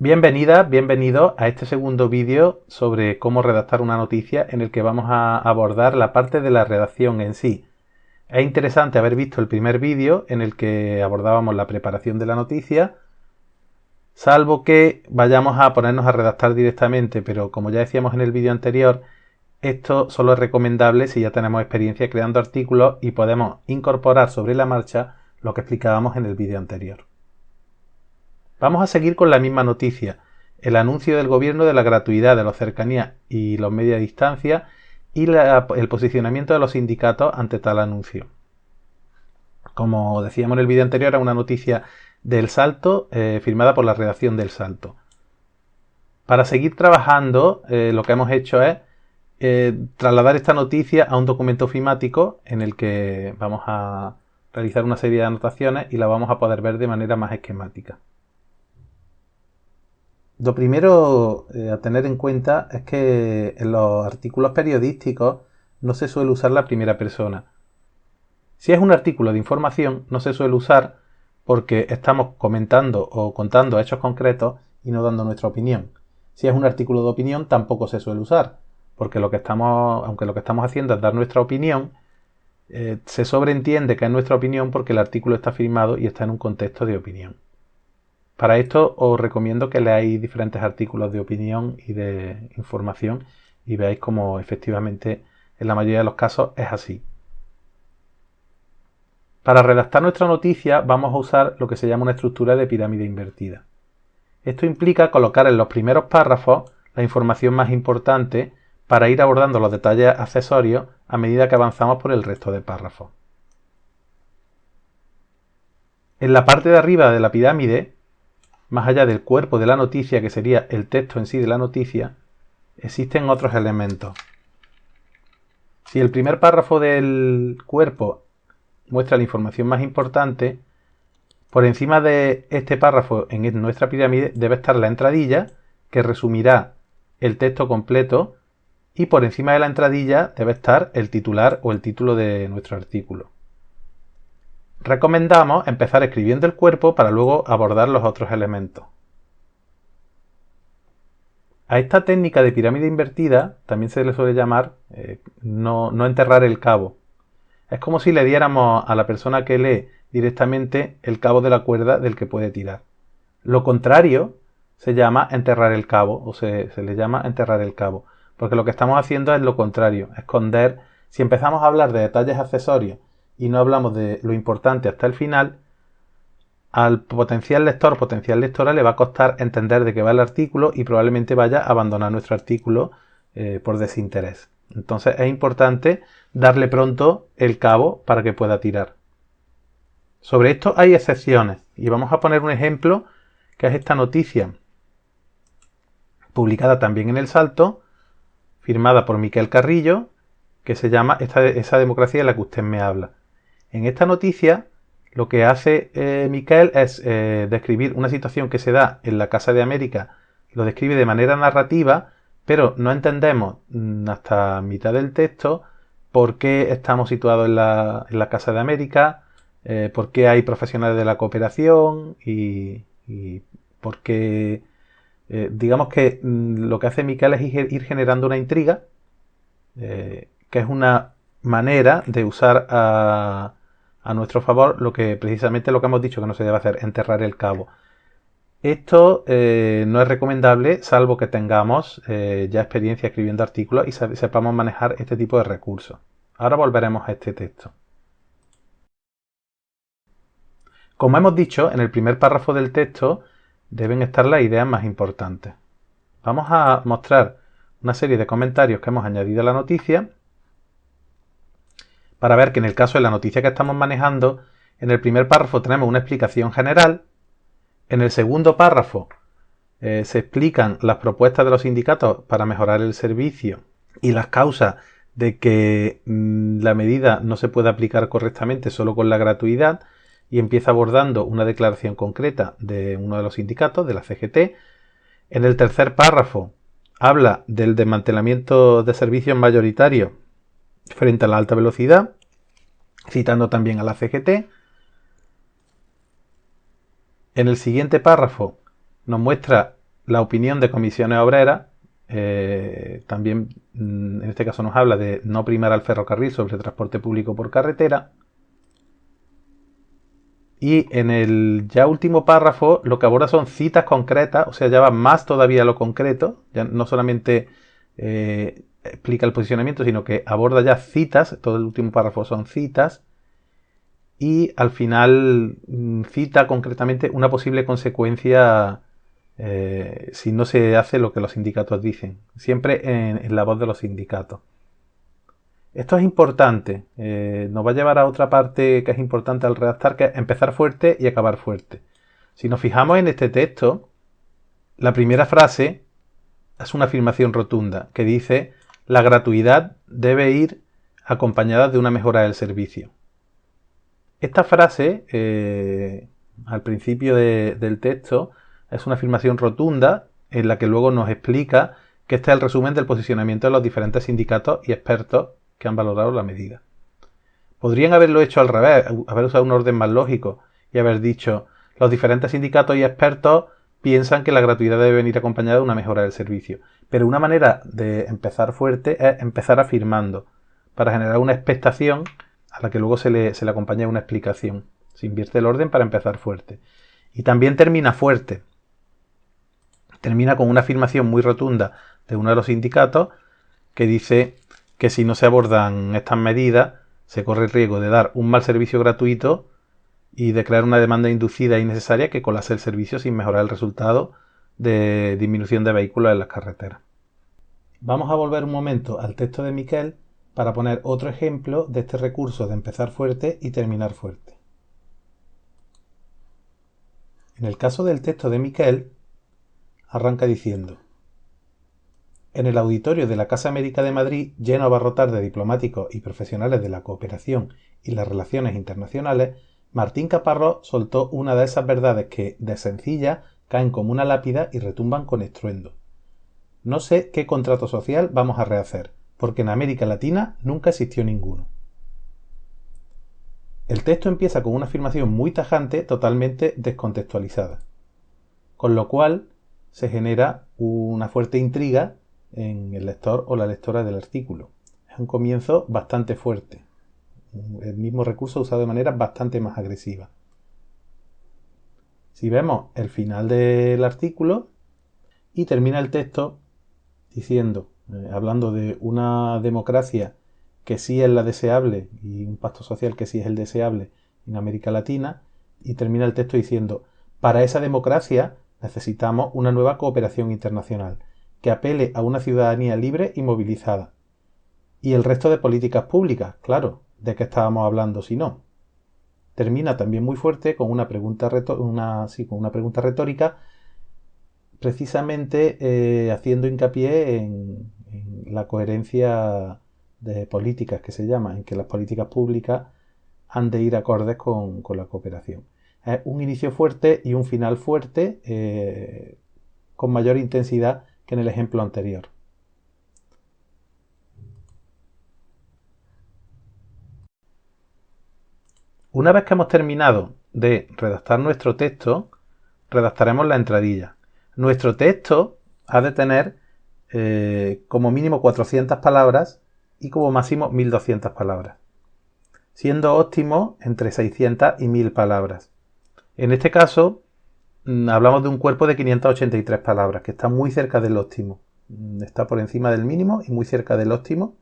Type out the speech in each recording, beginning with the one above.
Bienvenida, bienvenido a este segundo vídeo sobre cómo redactar una noticia en el que vamos a abordar la parte de la redacción en sí. Es interesante haber visto el primer vídeo en el que abordábamos la preparación de la noticia, salvo que vayamos a ponernos a redactar directamente, pero como ya decíamos en el vídeo anterior, esto solo es recomendable si ya tenemos experiencia creando artículos y podemos incorporar sobre la marcha lo que explicábamos en el vídeo anterior. Vamos a seguir con la misma noticia, el anuncio del gobierno de la gratuidad de los cercanías y los media distancia y el posicionamiento de los sindicatos ante tal anuncio. Como decíamos en el vídeo anterior, era una noticia del Salto firmada por la redacción del Salto. Para seguir trabajando, lo que hemos hecho es trasladar esta noticia a un documento ofimático en el que vamos a realizar una serie de anotaciones y la vamos a poder ver de manera más esquemática. Lo primero a tener en cuenta es que en los artículos periodísticos no se suele usar la primera persona. Si es un artículo de información, no se suele usar porque estamos comentando o contando hechos concretos y no dando nuestra opinión. Si es un artículo de opinión, tampoco se suele usar, porque aunque lo que estamos haciendo es dar nuestra opinión, se sobreentiende que es nuestra opinión porque el artículo está firmado y está en un contexto de opinión. Para esto os recomiendo que leáis diferentes artículos de opinión y de información y veáis cómo efectivamente en la mayoría de los casos es así. Para redactar nuestra noticia vamos a usar lo que se llama una estructura de pirámide invertida. Esto implica colocar en los primeros párrafos la información más importante para ir abordando los detalles accesorios a medida que avanzamos por el resto de párrafos. En la parte de arriba de la pirámide, más allá del cuerpo de la noticia, que sería el texto en sí de la noticia, existen otros elementos. Si el primer párrafo del cuerpo muestra la información más importante, por encima de este párrafo en nuestra pirámide debe estar la entradilla, que resumirá el texto completo, y por encima de la entradilla debe estar el titular o el título de nuestro artículo. Recomendamos empezar escribiendo el cuerpo para luego abordar los otros elementos. A esta técnica de pirámide invertida también se le suele llamar no enterrar el cabo. Es como si le diéramos a la persona que lee directamente el cabo de la cuerda del que puede tirar. Lo contrario se llama enterrar el cabo, o se le llama enterrar el cabo, porque lo que estamos haciendo es lo contrario, esconder. Si empezamos a hablar de detalles accesorios y no hablamos de lo importante hasta el final, al potencial lector, potencial lectora, le va a costar entender de qué va el artículo y probablemente vaya a abandonar nuestro artículo por desinterés. Entonces es importante darle pronto el cabo para que pueda tirar. Sobre esto hay excepciones y vamos a poner un ejemplo que es esta noticia publicada también en El Salto, firmada por Miquel Carrillo, que se llama Esa democracia de la que usted me habla. En esta noticia lo que hace Miquel es describir una situación que se da en la Casa de América, lo describe de manera narrativa, pero no entendemos hasta mitad del texto por qué estamos situados en la Casa de América, por qué hay profesionales de la cooperación y por qué, digamos que lo que hace Miquel es ir generando una intriga, que es una manera de usar a nuestro favor precisamente lo que hemos dicho que no se debe hacer, enterrar el cabo. Esto no es recomendable salvo que tengamos ya experiencia escribiendo artículos y sepamos manejar este tipo de recursos. Ahora volveremos a este texto. Como hemos dicho, en el primer párrafo del texto deben estar las ideas más importantes. Vamos a mostrar una serie de comentarios que hemos añadido a la noticia para ver que en el caso de la noticia que estamos manejando, en el primer párrafo tenemos una explicación general, en el segundo párrafo se explican las propuestas de los sindicatos para mejorar el servicio y las causas de que la medida no se puede aplicar correctamente solo con la gratuidad, y empieza abordando una declaración concreta de uno de los sindicatos, de la CGT. En el tercer párrafo habla del desmantelamiento de servicios mayoritarios frente a la alta velocidad, citando también a la CGT. En el siguiente párrafo nos muestra la opinión de comisiones obreras. También en este caso nos habla de no primar al ferrocarril sobre transporte público por carretera. Y en el ya último párrafo lo que aborda son citas concretas, o sea, ya va más todavía a lo concreto, ya no solamente explica el posicionamiento, sino que aborda ya citas, todo el último párrafo son citas, y al final cita concretamente una posible consecuencia si no se hace lo que los sindicatos dicen, siempre en la voz de los sindicatos. Esto es importante, nos va a llevar a otra parte que es importante al redactar, que es empezar fuerte y acabar fuerte. Si nos fijamos en este texto, la primera frase es una afirmación rotunda que dice: la gratuidad debe ir acompañada de una mejora del servicio. Esta frase, al principio del texto, es una afirmación rotunda en la que luego nos explica que este es el resumen del posicionamiento de los diferentes sindicatos y expertos que han valorado la medida. Podrían haberlo hecho al revés, haber usado un orden más lógico y haber dicho: los diferentes sindicatos y expertos piensan que la gratuidad debe venir acompañada de una mejora del servicio. Pero una manera de empezar fuerte es empezar afirmando, para generar una expectación a la que luego se le acompaña una explicación. Se invierte el orden para empezar fuerte. Y también termina fuerte. Termina con una afirmación muy rotunda de uno de los sindicatos que dice que si no se abordan estas medidas se corre el riesgo de dar un mal servicio gratuito y de crear una demanda inducida e innecesaria que colapse el servicio sin mejorar el resultado de disminución de vehículos en las carreteras. Vamos a volver un momento al texto de Miquel para poner otro ejemplo de este recurso de empezar fuerte y terminar fuerte. En el caso del texto de Miquel, arranca diciendo: en el auditorio de la Casa América de Madrid, lleno a abarrotar de diplomáticos y profesionales de la cooperación y las relaciones internacionales, Martín Caparrós soltó una de esas verdades que, de sencilla, caen como una lápida y retumban con estruendo. No sé qué contrato social vamos a rehacer, porque en América Latina nunca existió ninguno. El texto empieza con una afirmación muy tajante, totalmente descontextualizada, con lo cual se genera una fuerte intriga en el lector o la lectora del artículo. Es un comienzo bastante fuerte, el mismo recurso usado de manera bastante más agresiva. Si vemos el final del artículo, y termina el texto diciendo, hablando de una democracia que sí es la deseable y un pacto social que sí es el deseable en América Latina, y termina el texto diciendo: para esa democracia necesitamos una nueva cooperación internacional que apele a una ciudadanía libre y movilizada. Y el resto de políticas públicas, claro, ¿de qué estábamos hablando si no? Termina también muy fuerte con una pregunta retórica, precisamente haciendo hincapié en la coherencia de políticas, que se llama, en que las políticas públicas han de ir acordes con la cooperación. Es un inicio fuerte y un final fuerte, con mayor intensidad que en el ejemplo anterior. Una vez que hemos terminado de redactar nuestro texto, redactaremos la entradilla. Nuestro texto ha de tener como mínimo 400 palabras y como máximo 1200 palabras, siendo óptimo entre 600 y 1000 palabras. En este caso, hablamos de un cuerpo de 583 palabras, que está muy cerca del óptimo. Está por encima del mínimo y muy cerca del óptimo.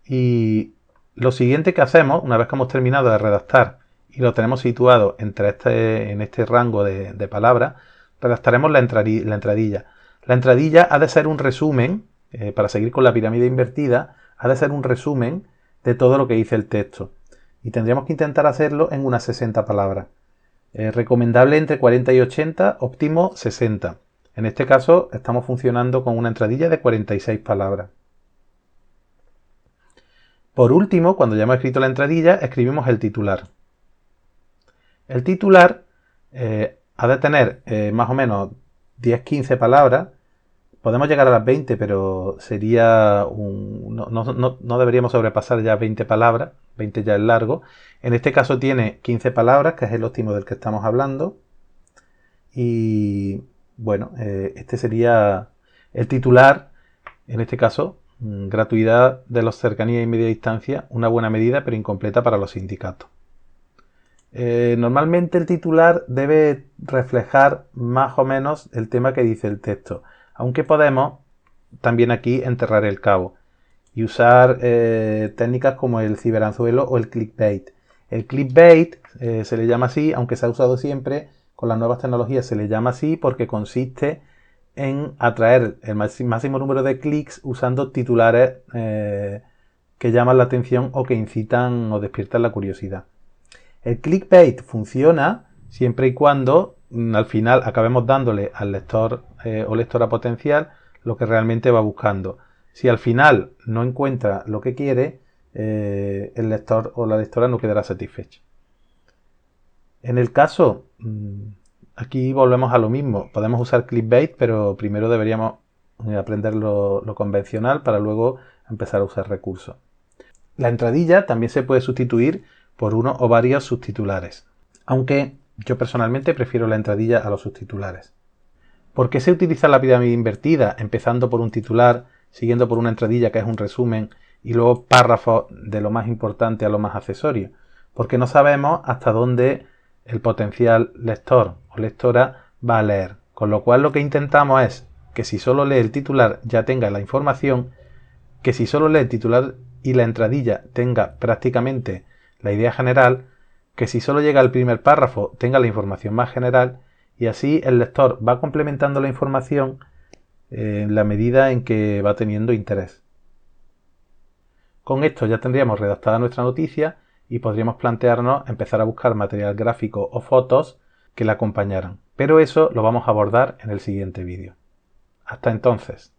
Y lo siguiente que hacemos, una vez que hemos terminado de redactar y lo tenemos situado en este rango de palabras, redactaremos la entradilla. La entradilla ha de ser un resumen, para seguir con la pirámide invertida, ha de ser un resumen de todo lo que dice el texto. Y tendríamos que intentar hacerlo en unas 60 palabras. Recomendable entre 40 y 80, óptimo 60. En este caso estamos funcionando con una entradilla de 46 palabras. Por último, cuando ya hemos escrito la entradilla, escribimos el titular. El titular ha de tener más o menos 10-15 palabras. Podemos llegar a las 20, pero sería no deberíamos sobrepasar ya 20 palabras. 20 ya es largo. En este caso tiene 15 palabras, que es el óptimo del que estamos hablando. Y bueno, este sería el titular, en este caso, gratuidad de los cercanías y media distancia, una buena medida pero incompleta para los sindicatos. Normalmente el titular debe reflejar más o menos el tema que dice el texto, aunque podemos también aquí enterrar el cabo y usar técnicas como el ciberanzuelo o el clickbait. El clickbait se le llama así, aunque se ha usado siempre, con las nuevas tecnologías se le llama así porque consiste en atraer el máximo número de clics usando titulares que llaman la atención o que incitan o despiertan la curiosidad. El clickbait funciona siempre y cuando al final acabemos dándole al lector o lectora potencial lo que realmente va buscando. Si al final no encuentra lo que quiere, el lector o la lectora no quedará satisfecho. En el caso, aquí volvemos a lo mismo. Podemos usar clickbait, pero primero deberíamos aprender lo convencional para luego empezar a usar recursos. La entradilla también se puede sustituir por uno o varios subtitulares, aunque yo personalmente prefiero la entradilla a los subtitulares. ¿Por qué se utiliza la pirámide invertida, empezando por un titular, siguiendo por una entradilla que es un resumen y luego párrafos de lo más importante a lo más accesorio? Porque no sabemos hasta dónde el potencial lector o lectora va a leer, con lo cual lo que intentamos es que si solo lee el titular ya tenga la información, que si solo lee el titular y la entradilla tenga prácticamente la idea general, que si solo llega al primer párrafo tenga la información más general, y así el lector va complementando la información en la medida en que va teniendo interés. Con esto ya tendríamos redactada nuestra noticia y podríamos plantearnos empezar a buscar material gráfico o fotos que la acompañaran. Pero eso lo vamos a abordar en el siguiente vídeo. Hasta entonces.